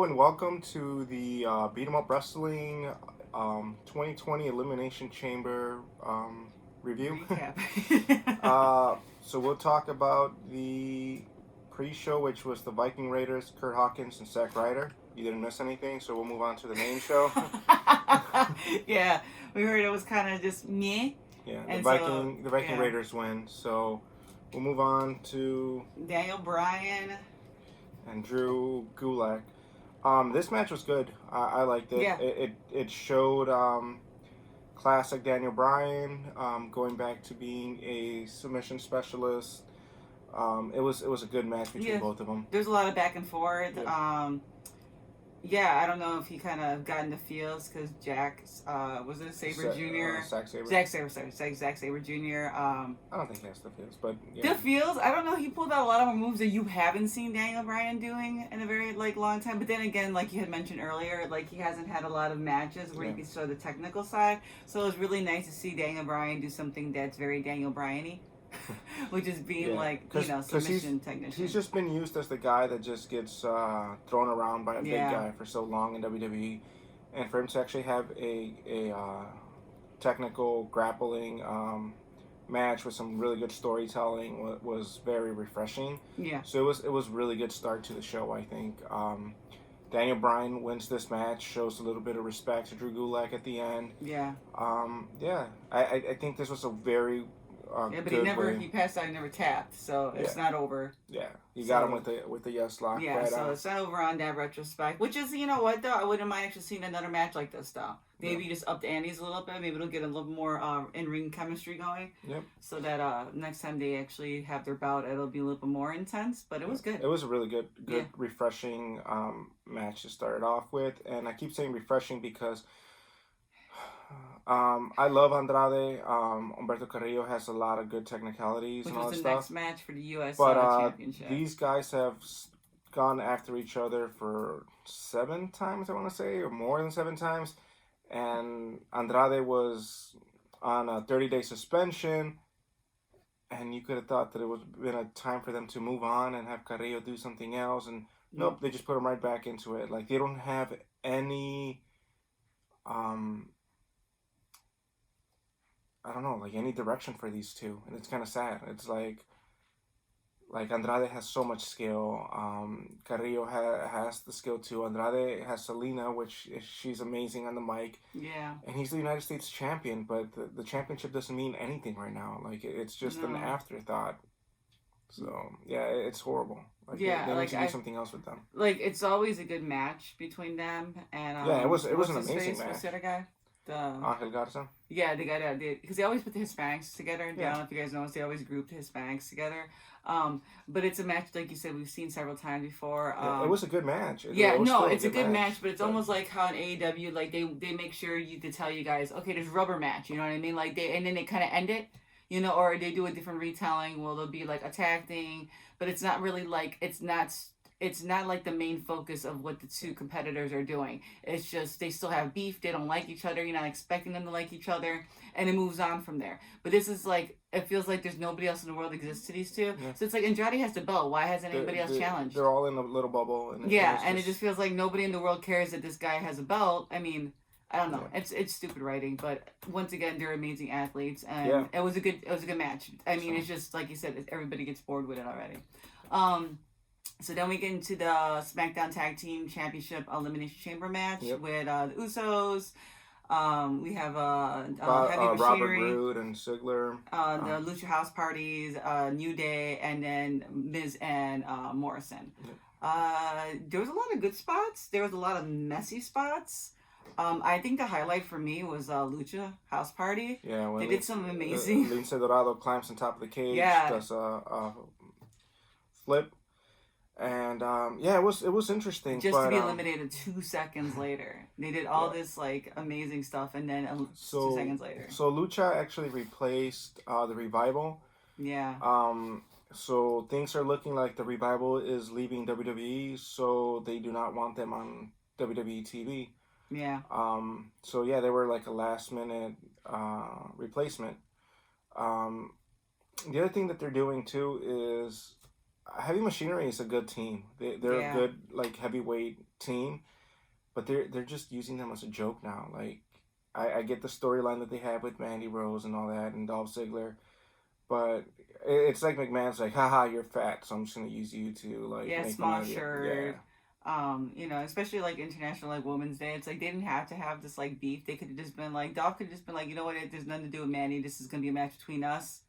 and welcome to the Beat 'em Up Wrestling 2020 Elimination Chamber review. Recap. So we'll talk about the pre-show, which was the Viking Raiders, Kurt Hawkins, and Zack Ryder. You didn't miss anything, so we'll move on to the main show. Yeah, we heard it was kind of just meh. Yeah, And the Viking Raiders win. So we'll move on to Daniel Bryan and Drew Gulak. This match was good. I liked it. Yeah. It showed classic Daniel Bryan going back to being a submission specialist. It was a good match between both of them. There's a lot of back and forth. I don't know if he kind of got into feels because Jack, was it Sabre Jr.? Zack Sabre. Zack Sabre Jr. I don't think he has the feels, but yeah. The feels, I don't know. He pulled out a lot of moves that you haven't seen Daniel Bryan doing in a very long time. But then again, like you had mentioned earlier, he hasn't had a lot of matches where you can show the technical side. So it was really nice to see Daniel Bryan do something that's very Daniel Bryan-y. Which is being submission technician. He's just been used as the guy that just gets thrown around by a big guy for so long in WWE, and for him to actually have a technical grappling match with some really good storytelling was very refreshing. Yeah. So it was really good start to the show. I think Daniel Bryan wins this match, shows a little bit of respect to Drew Gulak at the end. Yeah. I think this was a very but he passed out, he never tapped, so it's not over. Yeah, you got him with the yes lock. Yeah, right so it's not over on that retrospect, which is, you know what, though, I wouldn't mind actually seeing another match like this, though. Maybe just up the antes a little bit, maybe it'll get a little more in-ring chemistry going. Yep. So that next time they actually have their bout, it'll be a little bit more intense, but it was good. It was a really good refreshing match to start off with, and I keep saying refreshing because I love Andrade. Humberto Carrillo has a lot of good technicalities and all that stuff. Which was the next match for the U.S. Championship. These guys have gone after each other for 7 times, I want to say, or more than 7 times. And Andrade was on a 30-day suspension, and you could have thought that it would have been a time for them to move on and have Carrillo do something else. And nope, they just put him right back into it. Like, they don't have any I don't know, any direction for these two, and it's kind of sad. It's like Andrade has so much skill. Carrillo has the skill too. Andrade has Selena, which she's amazing on the mic. Yeah. And he's the United States champion, but the championship doesn't mean anything right now. It's just an afterthought. So yeah, it's horrible. They need to do something else with them. It's always a good match between them, and it was an amazing match. What's the other guy? Angel Garza? Yeah, the guy that did, because they always put the Hispanics together. Yeah. I don't know if you guys noticed, they always grouped the Hispanics together. But it's a match, like you said, we've seen several times before. It was a good match. It's a good match, but it's almost like how in AEW, they make sure to tell you guys, okay, there's rubber match, you know what I mean? And then they kind of end it, or they do a different retelling. Well, they'll be a tag thing, but it's not really it's not like the main focus of what the two competitors are doing. It's just they still have beef. They don't like each other. You're not expecting them to like each other. And it moves on from there. But this is it feels like there's nobody else in the world that exists to these two. Yeah. So it's Andrade has the belt. Why hasn't anybody else challenged? They're all in a little bubble. And it just feels like nobody in the world cares that this guy has a belt. I mean, I don't know. Yeah. It's stupid writing, but once again, they're amazing athletes, and it was a good match. I mean, it's just like you said, everybody gets bored with it already. So then we get into the SmackDown Tag Team Championship Elimination Chamber match with the Usos. We have Heavy Robert Roode and Ziggler. The Lucha House Parties, New Day, and then Miz and Morrison. There was a lot of good spots. There was a lot of messy spots. I think the highlight for me was Lucha House Party. Yeah, they did some amazing. Lince Dorado climbs on top of the cage. Does a flip. And it was interesting. Just to be eliminated 2 seconds later, they did all this amazing stuff, and then 2 seconds later. So Lucha actually replaced the Revival. Yeah. So things are looking like the Revival is leaving WWE, so they do not want them on WWE TV. Yeah. They were a last minute replacement. The other thing that they're doing too is Heavy Machinery is a good team. They're a Yeah. good like heavyweight team, but they're just using them as a joke now. Like I get the storyline that they have with Mandy Rose and all that and Dolph Ziggler, but it's like McMahon's like, haha, you're fat, so I'm just gonna use you to like Yeah, make fun small of you. Yeah, shirt. You know, especially like International like Women's Day. It's like they didn't have to have this like beef. They could have just been like Dolph could have just been like, you know what, there's nothing to do with Manny. This is gonna be a match between us.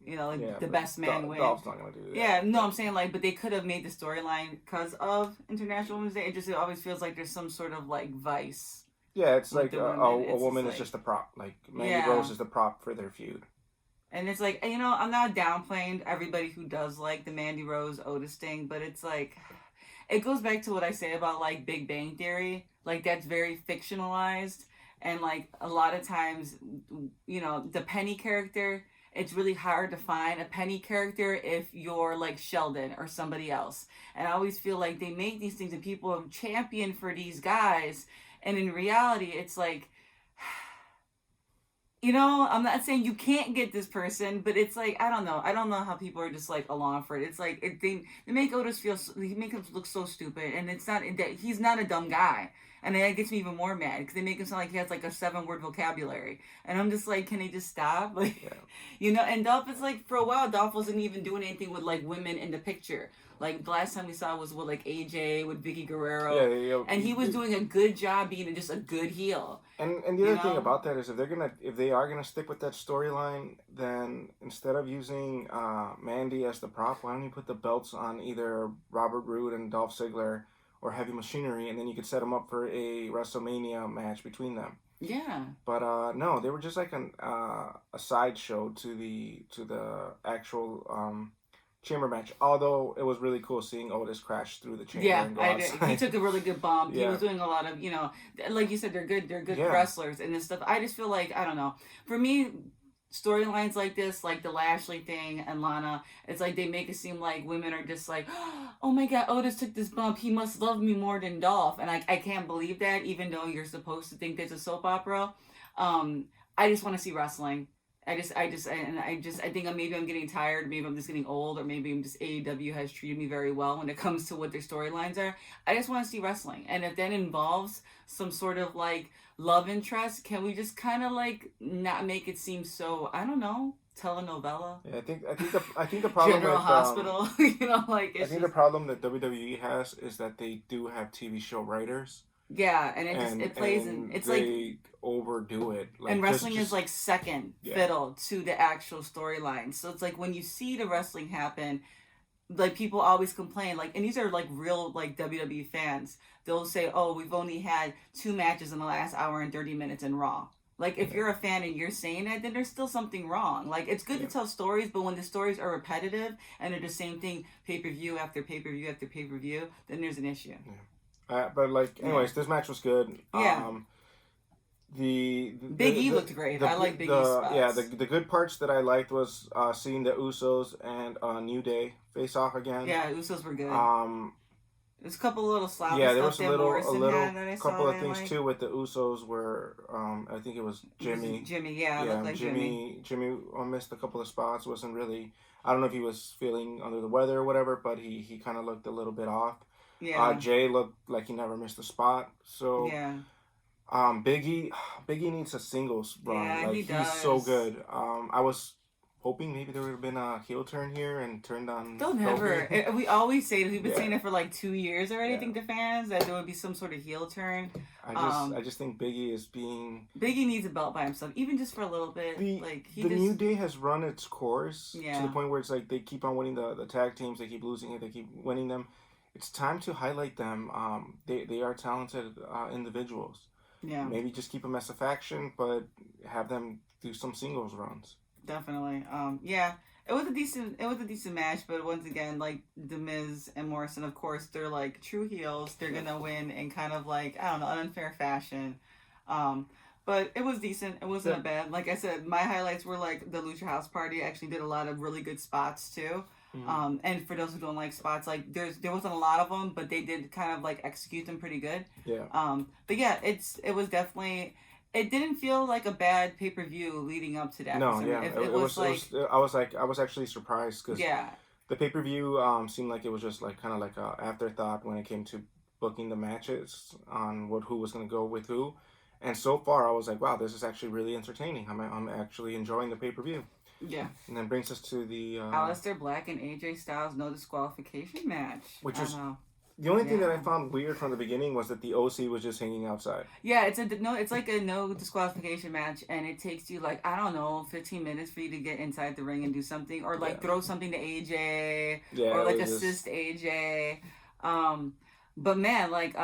You know, yeah, like the but best man win. Dolph's not gonna do Yeah, that. no, But I'm saying like, but they could have made the storyline because of International Women's Day. It always feels like there's some sort of like vice yeah, it's with like the women. a It's just woman is like, just a prop. Like Mandy yeah, Rose is the prop for their feud. and it's like, you know, I'm not downplaying everybody who does like the Mandy Rose Otis thing, but it's like it goes back to what I say about like Big Bang Theory. Like that's very fictionalized, and like a lot of times, you know, the Penny character. It's really hard to find a Penny character if you're like Sheldon or somebody else. And I always feel like they make these things and people have championed for these guys, and in reality, it's like you know, I'm not saying you can't get this person, but it's like I don't know. I don't know how people are just like along for it. It's like they make Otis feel they make him look so stupid, and it's not that he's not a dumb guy, and that gets me even more mad because they make him sound like he has like a 7 word vocabulary, and I'm just like, can they just stop? Like, Yeah, you know. And Dolph is like for a while, Dolph wasn't even doing anything with like women in the picture. Like the last time we saw was with like AJ with Vicky yeah. Guerrero, and he was They, doing a good job being just a good heel. and the You other thing know? about that is if they are gonna stick with that storyline, then instead of using Mandy as the prop, why don't you put the belts on either Robert Roode and Dolph Ziggler or Heavy Machinery, and then you could set them up for a WrestleMania match between them. Yeah. But no, they were just like a sideshow to the actual chamber match. Although it was really cool seeing Otis crash through the chamber Yeah, and go I did. He outside. took a really good bump. He Yeah, was doing a lot of, you know, like you said, they're good. They're good yeah, wrestlers and this stuff. I just feel like I don't know. For me, storylines like this, like the Lashley thing and Lana, it's like they make it seem like women are just like, oh my god, Otis took this bump. He must love me more than Dolph, and I can't believe that. Even though you're supposed to think there's a soap opera, um, I just want to see wrestling. I think maybe I'm getting tired. Maybe I'm just getting old, or maybe I'm just AEW has treated me very well when it comes to what their storylines are. I just want to see wrestling, and if that involves some sort of like love interest, can we just kind of like not make it seem so I don't know telenovela, yeah. I think the problem General with Hospital, you know, like I it's think the just problem that WWE has is that they do have TV show writers, yeah, and it just it plays in and it's like they overdo it. and Like wrestling is just like second yeah, fiddle to the actual storyline. So it's like when you see the wrestling happen, like people always complain like and these are like real like WWE fans. They'll say, "Oh, we've only had 2 matches in the last hour and 30 minutes in Raw." Like if yeah, you're a fan and you're saying that, then there's still something wrong. Like it's good to yeah, tell stories, but when the stories are repetitive and they're the same thing pay-per-view after pay-per-view after pay-per-view, then there's an issue. yeah. But like, Yeah. anyways, this match was good. Yeah. The Big E looked great. I like Big E's spots. the good parts that I liked was seeing the Usos and New Day face off again. Yeah, Usos were good. Um, There's a couple little sloppy yeah, there stuff was that Morrison had that I saw. couple of I things like. too with the Usos where I think it was Jimmy. Jimmy, yeah, Yeah, looked like Jimmy. Jimmy missed a couple of spots. Wasn't really. I don't know if he was feeling under the weather or whatever, but he kind of looked a little bit off. Yeah, Jay looked like he never missed a spot. So yeah, Biggie needs a singles run. yeah. Like He he's so does. good. I was hoping maybe there would have been a heel turn here and turned on They'll never. Kofi. We always say this. We've been Yeah, saying it for like 2 years already. I yeah. think the fans that there would be some sort of heel turn. I just think Biggie is being Biggie needs a belt by himself, even just for a little bit. the Like he the just New Day has run its course to yeah, the point where it's like they keep on winning the tag teams, they keep losing it, they keep winning them. It's time to highlight them. They are talented individuals. yeah. Maybe just keep them as a faction, but have them do some singles runs. Definitely. Yeah. It was a decent match, but once again, like The Miz and Morrison, of course, they're like true heels. They're gonna win in kind of like I don't know, an unfair fashion. Um, but it was decent. It wasn't Yeah. a bad. Like I said, my highlights were like the Lucha House Party actually did a lot of really good spots too. Mhm. And for those who don't like spots, like there wasn't a lot of them, but they did kind of like execute them pretty good. Yeah. But yeah, it was definitely it didn't feel like a bad pay per view leading up to that. For No, some yeah, reason. It was like I was actually surprised because yeah, The pay per view seemed like it was just like kind of like a afterthought when it came to booking the matches on what who was going to go with who. And so far, I was like, wow, this is actually really entertaining. I'm actually enjoying the pay per view. Yeah. And then brings us to the Aleister Black and AJ Styles no disqualification match. which is the only thing that I found weird from the beginning was that the OC was just hanging outside. Yeah, it's like a no disqualification match, and it takes you like, I don't know, 15 minutes for you to get inside the ring and do something, or like throw something to AJ, or like assist AJ. But man, like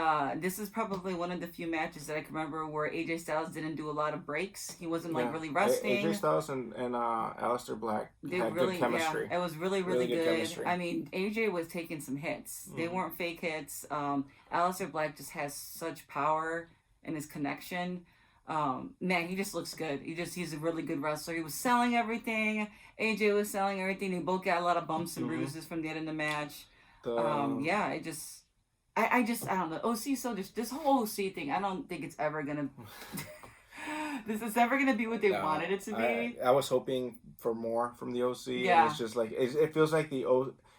this is probably one of the few matches that I can remember where AJ Styles didn't do a lot of breaks. He wasn't like really resting. AJ Styles and Aleister Black had good chemistry. Yeah, it was really good. Chemistry. I mean, AJ was taking some hits. They weren't fake hits. Aleister Black just has such power in his connection. Man, he just looks good. He's a really good wrestler. He was selling everything. AJ was selling everything. They both got a lot of bumps and bruises from the end of the match. I don't know. OC, so this whole OC thing, I don't think it's ever gonna. This is never gonna be what they wanted it to be. I was hoping for more from the OC. Yeah. And it's just like it feels like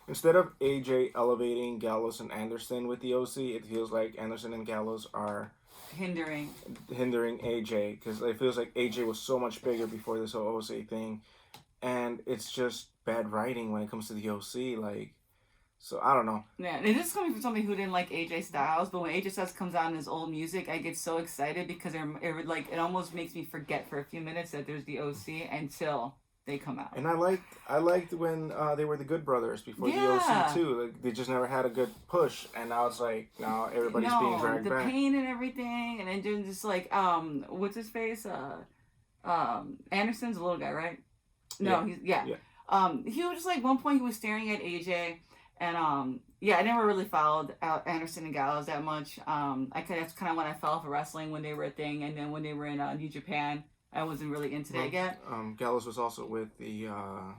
instead of AJ elevating Gallows and Anderson with the OC, it feels like Anderson and Gallows are hindering AJ, because it feels like AJ was so much bigger before this whole OC thing, and it's just bad writing when it comes to the OC. Like. So I don't know. Yeah, and this is coming from somebody who didn't like AJ Styles, but when AJ Styles comes out in his old music, I get so excited because it almost makes me forget for a few minutes that there's the OC until they come out. And I liked when they were the Good Brothers before the OC too. Like, they just never had a good push, and now it's like now everybody's being dragged back. The pain and everything, and then doing just like what's his face? Anderson's a little guy, right? No, yeah. He was just like one point he was staring at AJ. And I never really followed Anderson and Gallows that much. That's kind of when I fell for wrestling when they were a thing, and then when they were in New Japan, I wasn't really into that yet. Gallows was also with the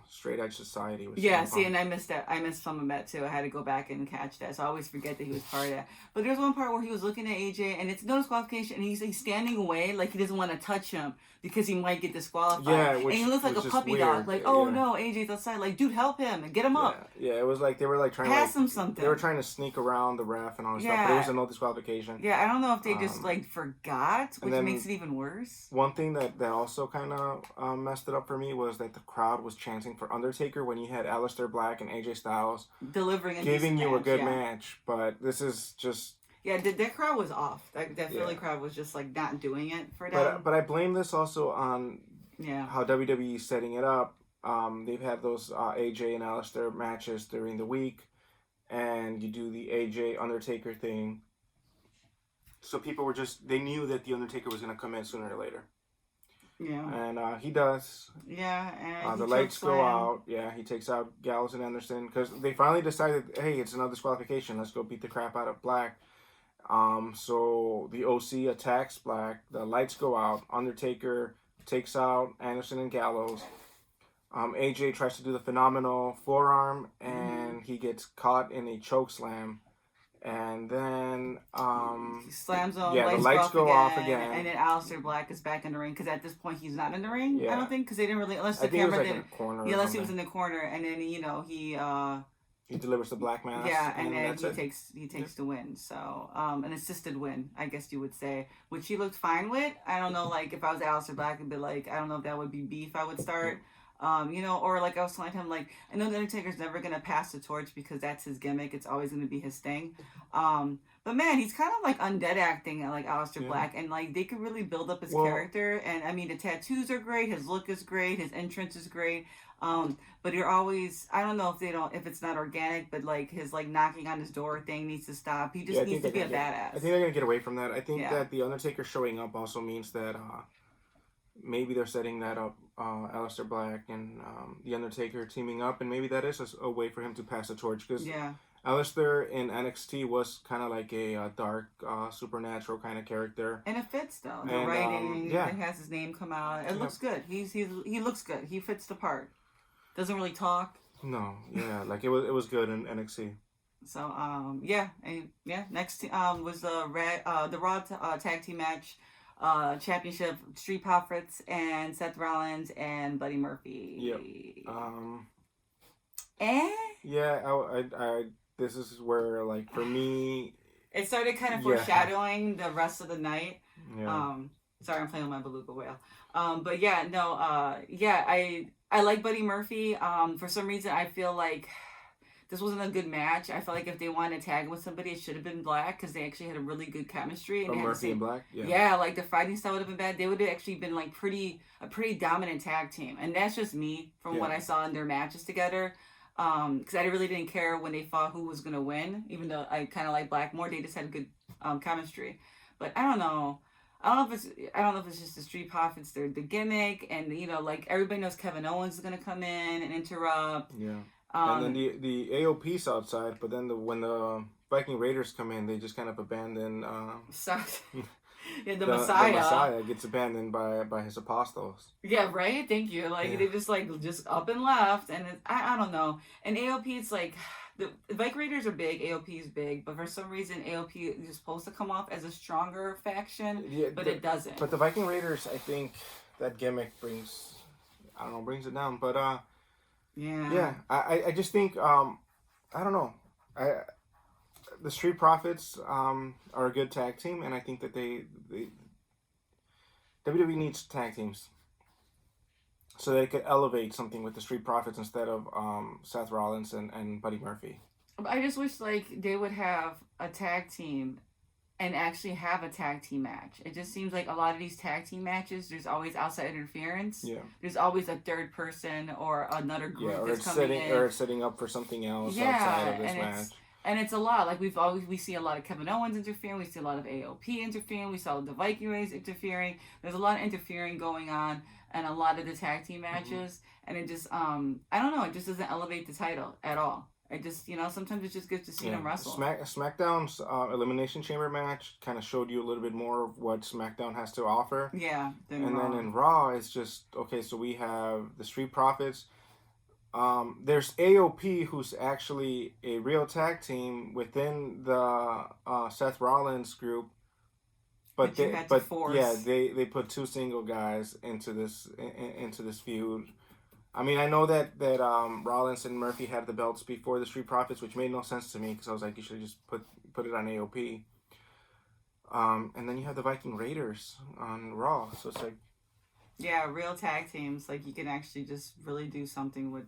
Straight Edge Society. And I missed that. I missed some of that too. I had to go back and catch that, so I always forget that he was part of that. But there's one part where he was looking at AJ, and it's no disqualification, and he's standing away like he doesn't want to touch him because he might get disqualified. Yeah, and he looks like a puppy dog. Like, oh no, AJ's outside. Like, dude, help him and get him up. Yeah, it was like they were like trying to pass him something. They were trying to sneak around the ref and all this stuff, but it was a no disqualification. Yeah, I don't know if they just like forgot, which makes it even worse. One thing that also kind of messed it up for me was that the crowd was chanting for Undertaker when you had Aleister Black and AJ Styles giving you a good match, but this is just. Yeah, that crowd was off. That Philly crowd was just like not doing it for them. But I blame this also on how WWE is setting it up. They've had those AJ and Aleister matches during the week, and you do the AJ Undertaker thing. So people were they knew that the Undertaker was going to come in sooner or later. Yeah. And he does. Yeah, and the lights go out. Yeah, he takes out Gallows and Anderson because they finally decided, hey, it's another disqualification. Let's go beat the crap out of Black. So the OC attacks Black. The lights go out. Undertaker takes out Anderson and Gallows. AJ tries to do the phenomenal forearm, and he gets caught in a choke slam. And then he slams on. Yeah, the lights go off again. And then Aleister Black is back in the ring because at this point he's not in the ring. Yeah. I don't think because they didn't really unless the camera didn't. Like corner unless he was in the corner, and then he delivers the black mass. Yeah, and then he takes the win. So an assisted win, I guess you would say, which he looked fine with. I don't know, like if I was Aleister Black, I'd be like, I don't know if that would be beef I would start. Or like I was telling him, like, I know the Undertaker's never gonna pass the torch because that's his gimmick. It's always gonna be his thing. But man, he's kind of like undead acting like Aleister Black, and like they could really build up his character. And I mean, the tattoos are great, his look is great, his entrance is great. But you're always, I don't know if it's not organic, but like his like knocking on his door thing needs to stop. He just needs to be a badass. I think they're gonna get away from that. I think that the Undertaker showing up also means that maybe they're setting that up, Aleister Black and the Undertaker teaming up, and maybe that is a way for him to pass the torch because Aleister in NXT was kind of like a dark, supernatural kind of character, and it fits though. The writing, it has his name come out. It looks good. He looks good. He fits the part. Doesn't really talk. No, like it was good in NXT. So next was the Raw tag team match. Championship, Street Profits and Seth Rollins and Buddy Murphy. Yep. Eh? Yeah, this is where, like, for me, It started kind of yeah, foreshadowing the rest of the night. yeah, Um, sorry, I'm playing with my beluga whale. But yeah, no, yeah, I like Buddy Murphy. For some reason, I feel like this wasn't a good match. I felt like if they wanted to tag with somebody, it should have been Black because they actually had a really good chemistry and oh, they had the Murphy and same. Black, yeah, Yeah, like the fighting style would have been bad. They would have actually been like a pretty dominant tag team, and that's just me from yeah, what I saw in their matches together. Because I really didn't care when they fought who was gonna win, even though I kind of like Black more. They just had good chemistry, but I don't know. I don't know if it's just the Street Profits, the gimmick, and like everybody knows Kevin Owens is gonna come in and interrupt. yeah. And then Um, the AOP's outside, but then when the Viking Raiders come in, they just kind of abandon so, yeah, the the Messiah. Messiah gets abandoned by his apostles. Yeah, right. Thank you. Like Yeah. they just up and left, and I don't know. And AOP, it's like the Viking Raiders are big. AOP is big, but for some reason AOP is supposed to come off as a stronger faction, Yeah, but it doesn't. but the Viking Raiders, I think that gimmick brings, I don't know, brings it down. But Yeah. yeah, I just think I don't know, I the Street Profits are a good tag team, and I think that they WWE needs tag teams so they could elevate something with the Street Profits instead of Seth Rollins and Buddy Murphy. I just wish like they would have a tag team and actually have a tag team match. It just seems like a lot of these tag team matches, there's always outside interference. Yeah. There's always a third person or another group Yeah, or that's it's coming in. or it's setting up for something else Yeah, outside of this and match. it's a lot. Like we see a lot of Kevin Owens interfering. We see a lot of AOP interfering. We saw the Viking Raiders interfering. There's a lot of interfering going on, and a lot of the tag team matches. And it just I don't know. It just doesn't elevate the title at all. It just sometimes it's just good to see them wrestle. SmackDown's Elimination Chamber match kind of showed you a little bit more of what SmackDown has to offer. Yeah, and then in Raw, it's just okay. So we have the Street Profits. There's AOP, who's actually a real tag team within the Seth Rollins group, but they put two single guys into this feud. I mean, I know that Rollins and Murphy had the belts before the Street Profits, which made no sense to me because I was like, you should just put it on AOP. And then you have the Viking Raiders on Raw, so it's like, yeah, real tag teams. Like you can actually just really do something with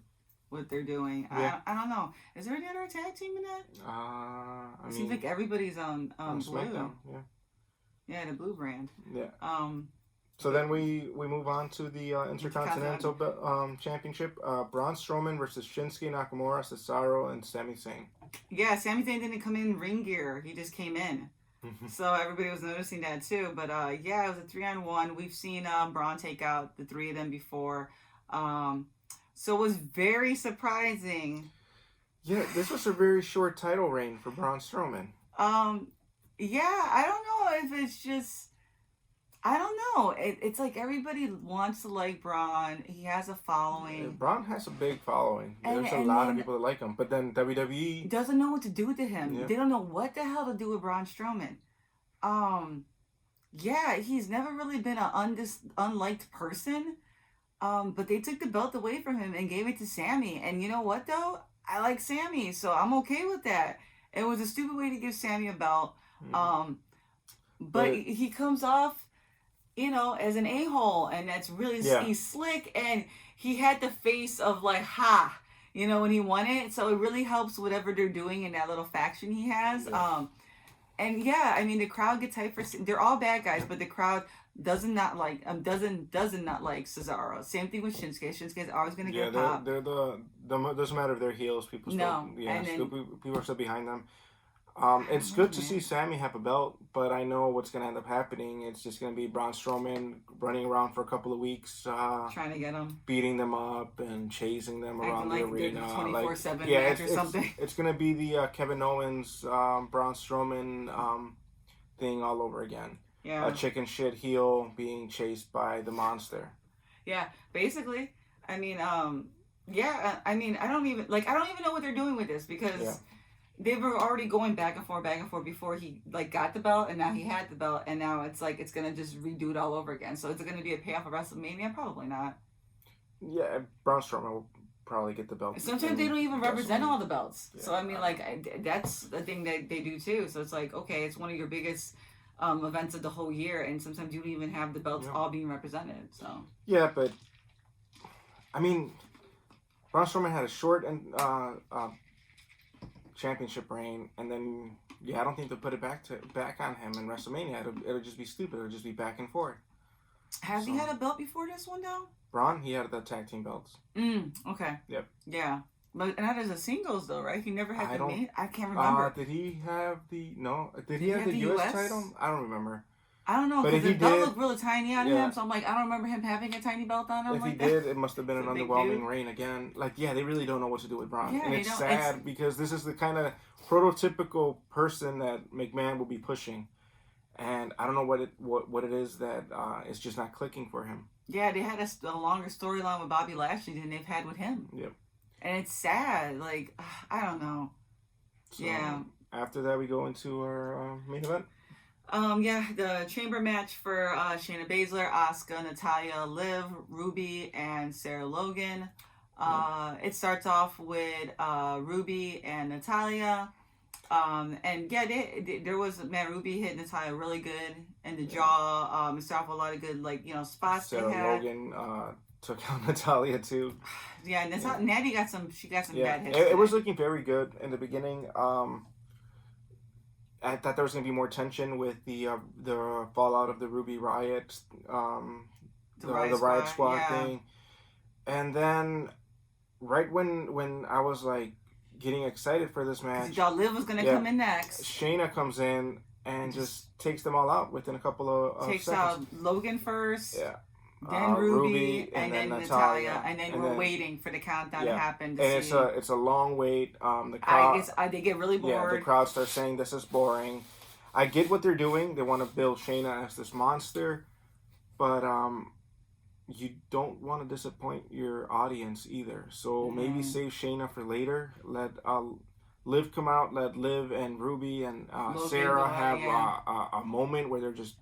what they're doing. Yeah. I don't know. Is there any other tag team in that? It seems like everybody's on Blue. SmackDown, yeah. Yeah, the Blue brand. Yeah. So then we move on to the Intercontinental Championship. Braun Strowman versus Shinsuke Nakamura, Cesaro, and Sami Zayn. Yeah, Sami Zayn didn't come in ring gear. He just came in. So everybody was noticing that too. But yeah, it was a 3-on-1. We've seen Braun take out the three of them before. So it was very surprising. Yeah, this was a very short title reign for Braun Strowman. Yeah, I don't know if it's just... I don't know. It's like everybody wants to like Braun. He has a following. Yeah, Braun has a big following. There's a lot of people that like him. But then WWE doesn't know what to do to him. Yeah. They don't know what the hell to do with Braun Strowman. Yeah, he's never really been an unliked person. But they took the belt away from him and gave it to Sammy. And you know what though? I like Sammy, so I'm okay with that. It was a stupid way to give Sammy a belt. But he comes off, as an a-hole, and that's really he's slick, and he had the face of like when he won it, so it really helps whatever they're doing in that little faction he has. And yeah, I mean the crowd gets hyped for. They're all bad guys, but the crowd doesn't not like Cesaro. Same thing with Shinsuke. Shinsuke's always gonna get popped. They're the doesn't matter if they're heels. People still people are still behind them. It's good to see Sammy have a belt, but I know what's going to end up happening. It's just going to be Braun Strowman running around for a couple of weeks, trying to get them, beating them up and chasing them around the arena, 24/7 match or something. It's going to be the Kevin Owens, Braun Strowman thing all over again. Yeah, a chicken shit heel being chased by the monster. Yeah, basically. I mean, yeah. I mean, I don't even know what they're doing with this because. Yeah. They were already going back and forth before he got the belt, and now he had the belt, and now it's like it's gonna just redo it all over again. So is it gonna be a payoff of WrestleMania? Probably not. Yeah, Braun Strowman probably get the belt. Sometimes they don't even represent WrestleMania. all the belts. Yeah, So I mean, like that's the thing that they do too. So it's like, okay, it's one of your biggest events of the whole year, and sometimes you don't even have the belts all being represented. So yeah, but I mean, Braun Strowman had a short and championship reign, and then I don't think they'll put it back on him in WrestleMania. It'll just be stupid. It'll just be back and forth. Has he had a belt before this one though? Braun, he had the tag team belts. Okay. Yep. Yeah. But not as a singles though, right? He never had the main. I can't remember. Did he have the no? Did he have the US title? I don't remember. I don't know, but because the he belt did, looked really tiny on him, so I'm like, I don't remember him having a tiny belt on him. If like he that. did, it must have been an underwhelming reign again. Like, yeah, they really don't know what to do with Braun. Yeah, and it's sad because this is the kind of prototypical person that McMahon will be pushing. And I don't know what it is that is just not clicking for him. Yeah, they had a longer storyline with Bobby Lashley than they've had with him. Yep. And it's sad. Like, I don't know. So, yeah. After that, we go into our main event. The chamber match for Shayna Baszler, Asuka, Natalya, Liv, Ruby, and Sarah Logan. It starts off with Ruby and Natalya. There was Ruby hit Natalya really good in the jaw. It started off with a lot of good spots. Sarah Logan took out Natalya too. Yeah, Natty got some bad hits. It was looking very good in the beginning. I thought there was going to be more tension with the fallout of the Ruby Riot, the Riot Squad thing, and then right when I was like getting excited for this match, y'all Liv was going to come in next. Shayna comes in and just takes them all out within a couple of takes seconds. Out Logan first. Yeah. Then Ruby and then Natalya, and then we're waiting for the countdown to happen. It's a long wait. The crowd, they get really bored. Yeah, the crowd starts saying this is boring. I get what they're doing. They want to build Shayna as this monster, but you don't want to disappoint your audience either. So maybe save Shayna for later. Let Liv come out. Let Liv and Ruby and Sarah have a moment where they're just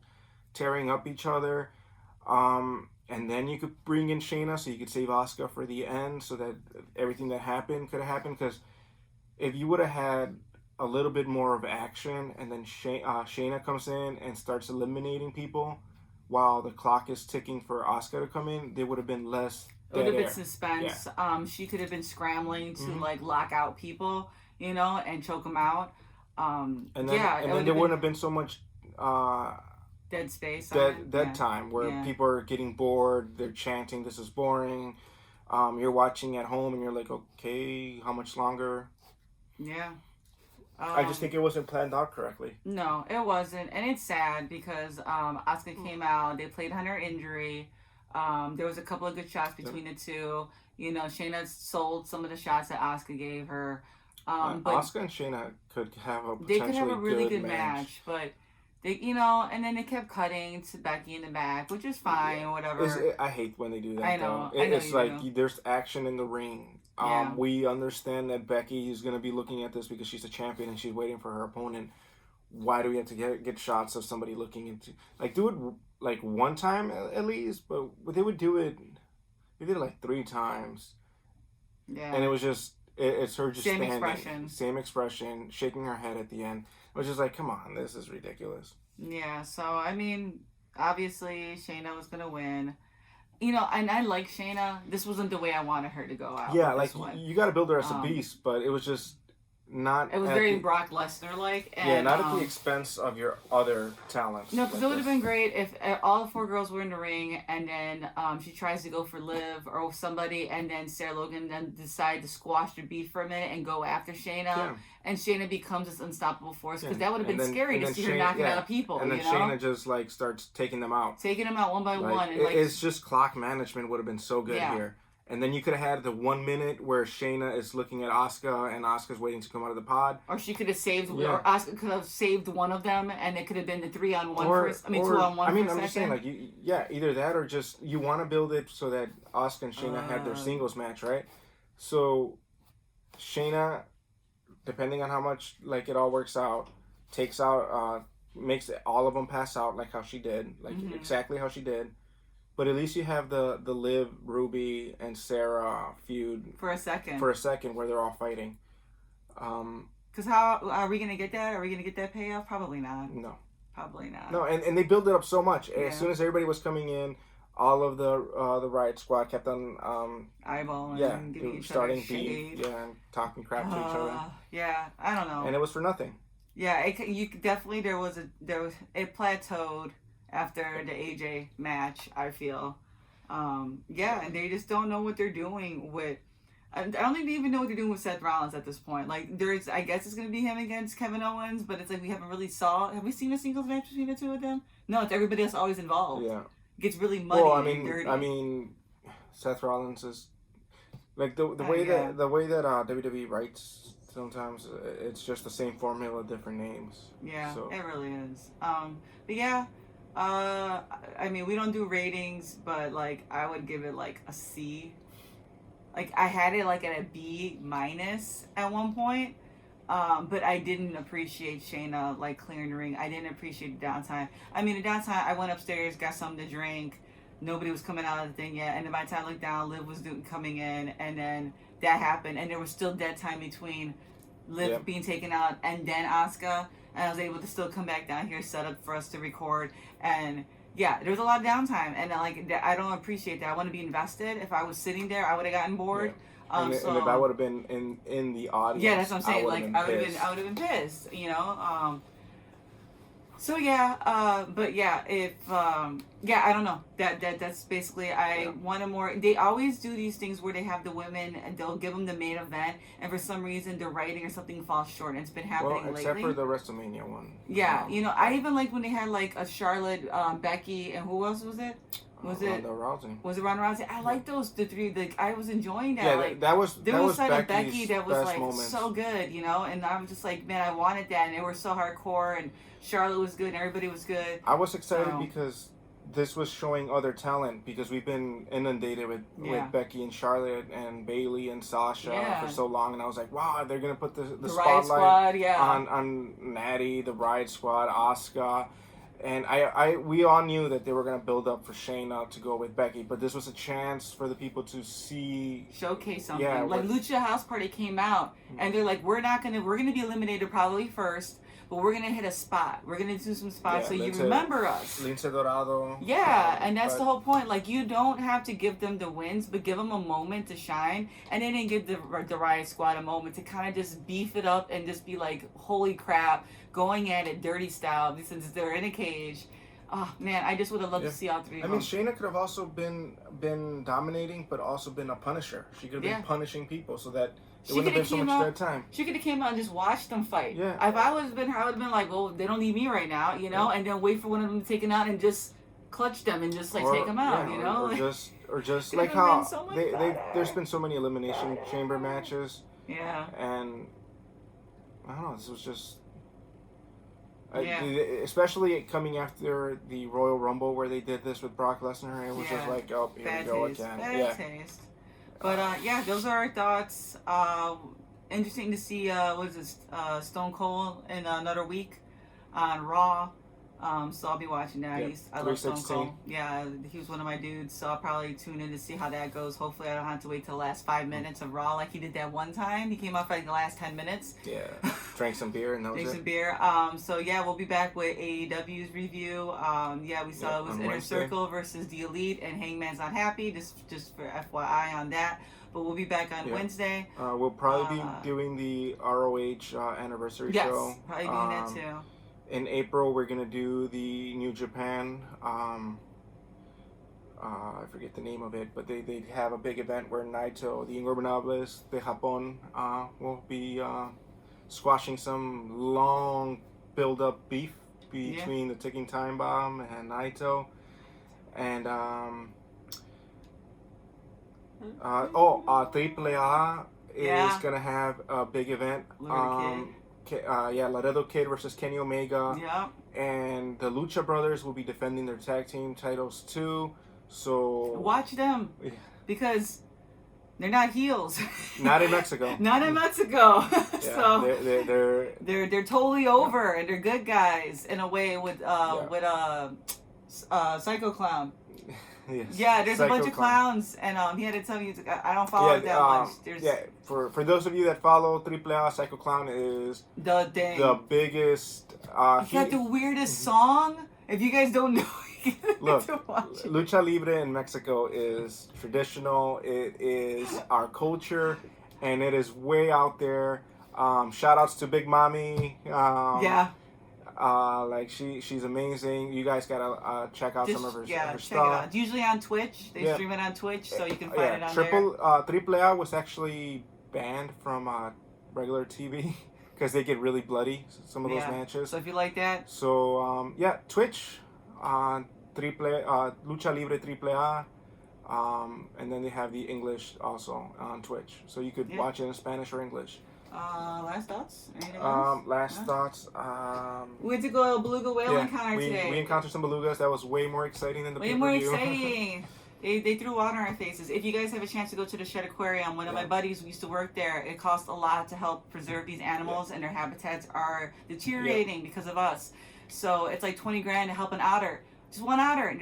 tearing up each other. And then you could bring in Shayna so you could save Asuka for the end so that everything that happened could have happened. Because if you would have had a little bit more of action and then Shayna comes in and starts eliminating people while the clock is ticking for Asuka to come in, there would have been less dead air. It would have been suspense. Yeah. She could have been scrambling to lock out people, and choke them out. And then there wouldn't have been so much dead space, dead time where people are getting bored, they're chanting this is boring, you're watching at home and you're like, okay, how much longer? I just think it wasn't planned out correctly. No, it wasn't, and it's sad because Asuka came out, they played on her injury. There was a couple of good shots between the two. Shayna sold some of the shots that Asuka gave her. But Asuka and Shayna could have a really good match, but they, and then they kept cutting to Becky in the back, which is fine or whatever. I hate when they do that. I know. It's like there's action in the ring. We understand that Becky is going to be looking at this because she's a champion and she's waiting for her opponent. Why do we have to get shots of somebody looking into do it like one time at least? But they would do it. They did it like 3 times. Yeah. And it was just it's her just same expression, shaking her head at the end. It was just like, come on, this is ridiculous. Yeah. So I mean, obviously Shayna was gonna win. And I like Shayna. This wasn't the way I wanted her to go out. Yeah, like you got to build her as a beast, but it was just not. It was very Brock Lesnar like. Yeah, not at the expense of your other talents. No, because it would have been great if all the 4 girls were in the ring, and then she tries to go for Liv or somebody, and then Sarah Logan then decide to squash the beef for a minute and go after Shayna, and Shayna becomes this unstoppable force. Because that would have been scary to see her knocking out people. And then Shayna just starts taking them out, one by one. And it's just clock management would have been so good here. And then you could have had the 1 minute where Shayna is looking at Asuka and Asuka's waiting to come out of the pod. Or she could have saved, or Asuka could have saved one of them, and it could have been the 3-on-1 first. 2-on-1. I mean, I'm just saying, either that or just you want to build it so that Asuka and Shayna have their singles match, right? So Shayna, depending on how much it all works out, makes all of them pass out like how she did, exactly how she did. But at least you have the Liv, Ruby, and Sarah feud for a second. Where they're all fighting. Because how are we gonna get that? Are we gonna get that payoff? Probably not. No. Probably not. No, and they build it up so much. Yeah. As soon as everybody was coming in, all of the Riot Squad kept on eyeballing, giving each other shade. and talking crap to each other. Yeah, I don't know. And it was for nothing. Yeah, it plateaued after the AJ match. I feel, and they just don't know what they're doing with. I don't think they even know what they're doing with Seth Rollins at this point. Like, I guess it's gonna be him against Kevin Owens, but it's like we haven't really have we seen a singles match between the two of them? No, it's everybody else always involved. Yeah, it gets really muddy and dirty. I mean, Seth Rollins is like the way that WWE writes. Sometimes it's just the same formula, different names. Yeah, so. It really is. But yeah, I mean, we don't do ratings, but like I would give it like a C. Like I had it like at a B- at one point, but I didn't appreciate Shayna like clearing the ring. I didn't appreciate the downtime. I mean, the downtime. I went upstairs, got something to drink. Nobody was coming out of the thing yet, and then by the time I looked down, Liv was coming in, and then that happened, and there was still dead time between Liv being taken out and then Asuka, and I was able to still come back down here, set up for us to record, and yeah, there was a lot of downtime, and like I don't appreciate that. I want to be invested. If I was sitting there, I would have gotten bored. Yeah. And if I would have been in the audience, yeah, that's what I'm saying. I would have been pissed, you know. So yeah, but yeah, if I don't know. That's basically wanted more. They always do these things where they have the women and they'll give them the main event, and for some reason the writing or something falls short, and it's been happening lately. Except for the WrestleMania one. Yeah, you know, I even liked when they had like a Charlotte, Becky, and who else was it? Ronda Rousey. Was it Ronda Rousey? I liked the three. Like I was enjoying that. Yeah, like that was Becky that was like moments. So good, you know. And I was just like, man, I wanted that, and they were so hardcore, and Charlotte was good, and everybody was good. I was excited because this was showing other talent, because we've been inundated with Becky and Charlotte and Bayley and Sasha for so long, and I was like, wow, they're gonna put the spotlight on Natty, the Riot Squad, Asuka. And we all knew that they were going to build up for Shayna to go with Becky, but this was a chance for the people to showcase something. Yeah, like Lucha House Party came out, and they're like, we're gonna be eliminated probably first, but we're gonna hit a spot. We're gonna do some spots so you remember us. Lince Dorado. Yeah, and that's the whole point. Like, you don't have to give them the wins, but give them a moment to shine. And they didn't give the Riot Squad a moment to kind of just beef it up and just be like, holy crap, going at it dirty style since they're in a cage. Oh man, I just would have loved to see all three of them. I mean, Shayna could have also been dominating, but also been a punisher. She could have been punishing people so that it wouldn't have been so much dead time. She could have came out and just watched them fight. Yeah. If I would have been her, I would have been like, well, they don't need me right now, you know, and then wait for one of them to take it out and just clutch them and just like take them out, you know, or just like how there's been so many Elimination Chamber matches. Yeah. And I don't know, this was just. Especially coming after the Royal Rumble where they did this with Brock Lesnar, it was just like, oh, here we go again. Bad taste. But those are our thoughts. Interesting to see Stone Cold in another week on Raw. So I'll be watching that. I love Stone Cold. Yeah, he was one of my dudes, so I'll probably tune in to see how that goes. Hopefully I don't have to wait till the last 5 minutes of Raw like he did that one time. He came out for like the last 10 minutes. Yeah, drank some beer and that was it. Drank some beer. So yeah, we'll be back with AEW's review. We saw it was Inner Circle versus The Elite, and Hangman's not happy, just for FYI on that. But we'll be back on Wednesday. We'll probably be doing the ROH anniversary show. Yes, probably doing that too. In April, we're going to do the New Japan, I forget the name of it, but they have a big event where Naito, the Ingobernables de Japón, will be squashing some long build-up beef between the Ticking Time Bomb and Naito. And, AAA is going to have a big event. Laredo Kid versus Kenny Omega. Yeah. And the Lucha Brothers will be defending their tag team titles too. So watch them. Yeah. Because they're not heels. Not in Mexico. Not in Mexico. Yeah, so they're totally over, and they're good guys in a way with Psycho Clown. Yes. Yeah, there's a Psycho bunch of Clown. clowns, and he had to tell me I don't follow it that much. There's For those of you that follow AAA, Psycho Clown is the thing. the biggest. He got the weirdest song. If you guys don't know, you look, to watch it. Lucha Libre in Mexico is traditional. It is our culture, and it is way out there. Shout outs to Big Mommy. Yeah. Like she's amazing. You guys gotta check out some of her check stuff. It out. It's usually on Twitch. They stream it on Twitch, so you can find it on there. AAA was actually banned from regular TV because they get really bloody. Some of those matches. So if you like that. So Twitch, Lucha Libre AAA. And then they have the English also on Twitch, so you could watch it in Spanish or English. Last thoughts? Anything else? Last thoughts. We went to go beluga whale encounter today. We encountered some belugas. That was way more exciting than the way more exciting. They threw water in our faces. If you guys have a chance to go to the Shed Aquarium, one of my buddies used to work there. It costs a lot to help preserve these animals, and their habitats are deteriorating because of us. So it's like $20,000 to help an otter. Just one otter. And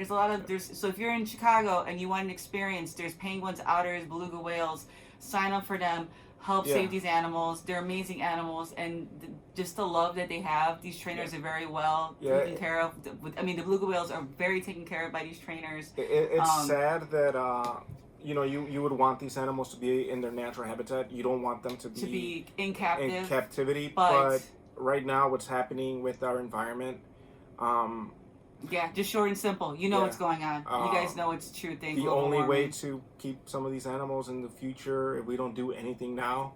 so if you're in Chicago and you want an experience, there's penguins, otters, beluga whales. Sign up for them. Help save these animals. They're amazing animals, and just the love that they have. These trainers are very well taken care of. I mean, the beluga whales are very taken care of by these trainers. It's sad that you would want these animals to be in their natural habitat. You don't want them to be in captivity. But right now, what's happening with our environment? Just short and simple. You know what's going on. You guys know it's a true thing. The only way to keep some of these animals in the future, if we don't do anything now,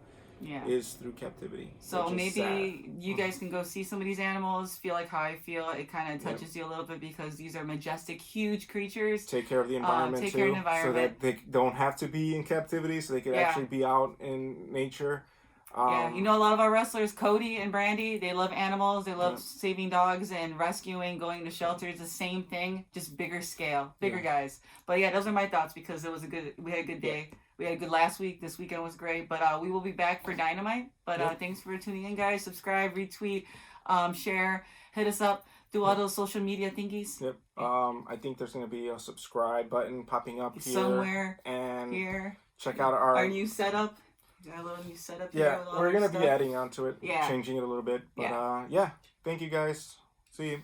is through captivity. So maybe you guys can go see some of these animals, feel like how I feel. It kind of touches you a little bit because these are majestic, huge creatures. Take care of the environment too, so that they don't have to be in captivity, so they could actually be out in nature. You know, a lot of our wrestlers, Cody and Brandy, they love animals. They love saving dogs and rescuing, going to shelters. The same thing, just bigger scale, bigger guys. But those are my thoughts because we had a good day. We had a good last week. This weekend was great. But we will be back for Dynamite. But thanks for tuning in, guys. Subscribe, retweet, share, hit us up. Do all those social media thingies. Yep. I think there's going to be a subscribe button popping up here. Somewhere. And here. Check out our new setup. Got a little new setup here. Yeah, we're going to be adding on to it. Changing it a little bit. But thank you guys. See you.